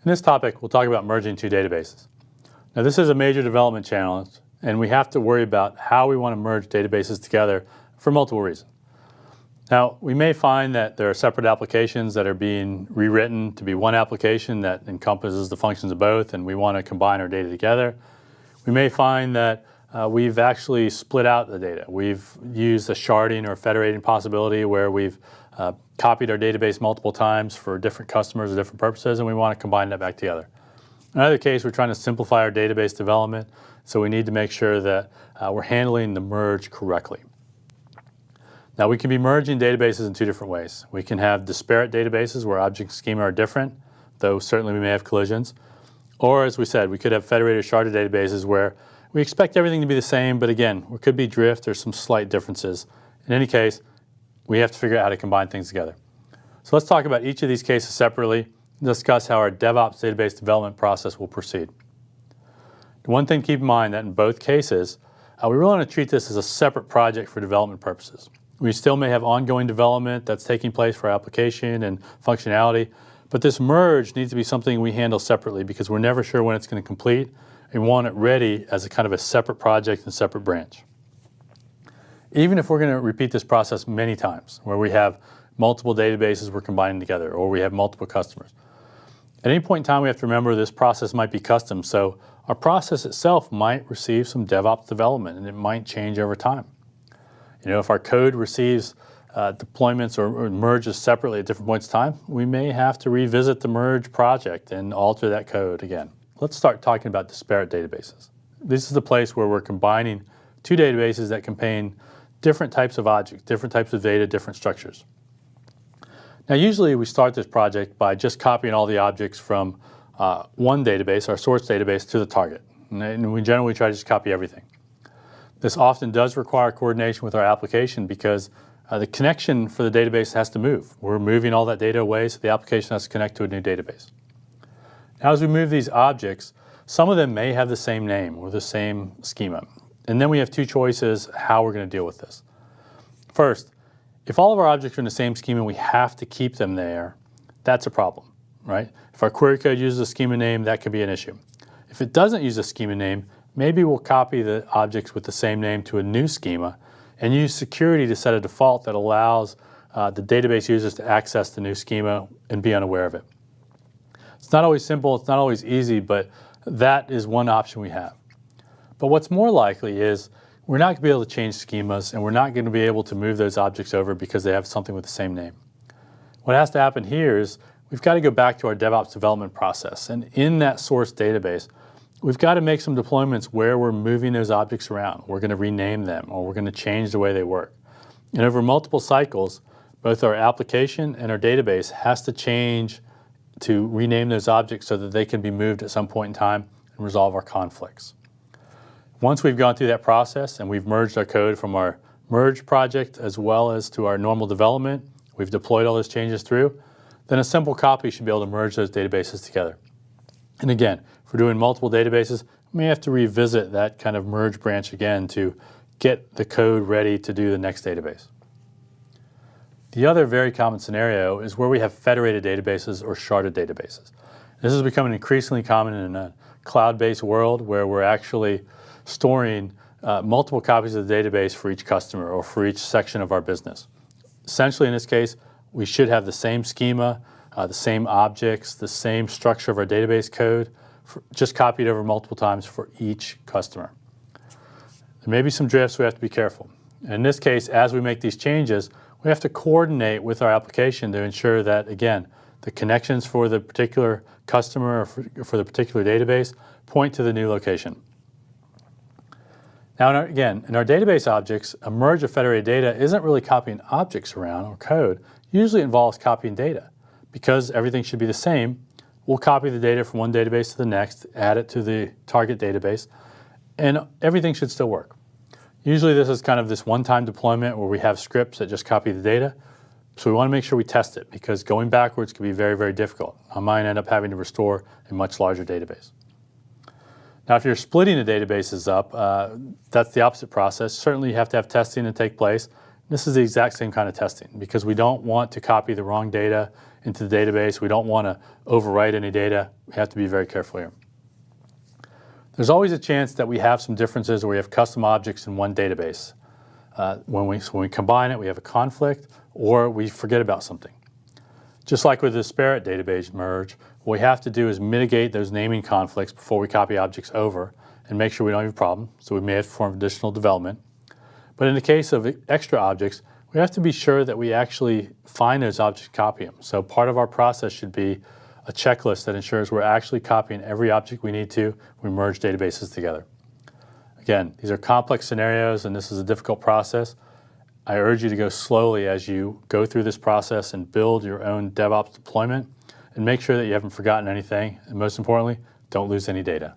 In this topic, we'll talk about merging two databases. Now, this is a major development challenge, and we have to worry about how we want to merge databases together for multiple reasons. Now, we may find that there are separate applications that are being rewritten to be one application that encompasses the functions of both, and we want to combine our data together. We may find that we've actually split out the data. We've used a sharding or federating possibility where we've copied our database multiple times for different customers or different purposes, and we want to combine that back together. In another case, we're trying to simplify our database development, so we need to make sure that we're handling the merge correctly. Now, we can be merging databases in two different ways. We can have disparate databases where object schema are different, though certainly we may have collisions. Or, as we said, we could have federated sharded databases where we expect everything to be the same, but again, there could be drift or some slight differences. In any case, we have to figure out how to combine things together. So let's talk about each of these cases separately and discuss how our DevOps database development process will proceed. The one thing to keep in mind that in both cases, we really want to treat this as a separate project for development purposes. We still may have ongoing development that's taking place for our application and functionality, but this merge needs to be something we handle separately because we're never sure when it's going to complete, and we want it ready as a kind of a separate project and separate branch. Even if we're going to repeat this process many times, where we have multiple databases we're combining together, or we have multiple customers, at any point in time we have to remember this process might be custom, so our process itself might receive some DevOps development, and it might change over time. You know, if our code receives deployments or merges separately at different points in time, we may have to revisit the merge project and alter that code again. Let's start talking about disparate databases. This is the place where we're combining two databases that contain different types of objects, different types of data, different structures. Now, usually we start this project by just copying all the objects from one database, our source database, to the target. And we generally try to just copy everything. This often does require coordination with our application because the connection for the database has to move. We're moving all that data away, so the application has to connect to a new database. Now, as we move these objects, some of them may have the same name or the same schema. And then we have two choices how we're going to deal with this. First, if all of our objects are in the same schema, we have to keep them there. That's a problem, right? If our query code uses a schema name, that could be an issue. If it doesn't use a schema name, maybe we'll copy the objects with the same name to a new schema and use security to set a default that allows the database users to access the new schema and be unaware of it. It's not always simple, it's not always easy, but that is one option we have. But what's more likely is we're not going to be able to change schemas, and we're not going to be able to move those objects over because they have something with the same name. What has to happen here is we've got to go back to our DevOps development process, and in that source database, we've got to make some deployments where we're moving those objects around. We're going to rename them, or we're going to change the way they work. And over multiple cycles, both our application and our database has to change to rename those objects so that they can be moved at some point in time and resolve our conflicts. Once we've gone through that process and we've merged our code from our merge project as well as to our normal development, we've deployed all those changes through, then a simple copy should be able to merge those databases together. And again, if we're doing multiple databases, we may have to revisit that kind of merge branch again to get the code ready to do the next database. The other very common scenario is where we have federated databases or sharded databases. This is becoming increasingly common in a cloud-based world where we're actually storing multiple copies of the database for each customer or for each section of our business. Essentially, in this case, we should have the same schema, the same objects, the same structure of our database code, just copied over multiple times for each customer. There may be some drifts, we have to be careful. In this case, as we make these changes, we have to coordinate with our application to ensure that, again, the connections for the particular customer or for the particular database point to the new location. Now, in our database objects, a merge of federated data isn't really copying objects around or code. Usually it involves copying data. Because everything should be the same, we'll copy the data from one database to the next, add it to the target database, and everything should still work. Usually this is kind of this one-time deployment where we have scripts that just copy the data. So we want to make sure we test it because going backwards can be very, very difficult. I might end up having to restore a much larger database. Now, if you're splitting the databases up, that's the opposite process. Certainly you have to have testing to take place. This is the exact same kind of testing because we don't want to copy the wrong data into the database. We don't want to overwrite any data. We have to be very careful here. There's always a chance that we have some differences where we have custom objects in one database. When we combine it, we have a conflict or we forget about something. Just like with the disparate database merge, what we have to do is mitigate those naming conflicts before we copy objects over and make sure we don't have a problem. So we may have to perform additional development. But in the case of extra objects, we have to be sure that we actually find those objects and copy them. So part of our process should be a checklist that ensures we're actually copying every object we need to when we merge databases together. Again, these are complex scenarios and this is a difficult process. I urge you to go slowly as you go through this process and build your own DevOps deployment and make sure that you haven't forgotten anything. And most importantly, don't lose any data.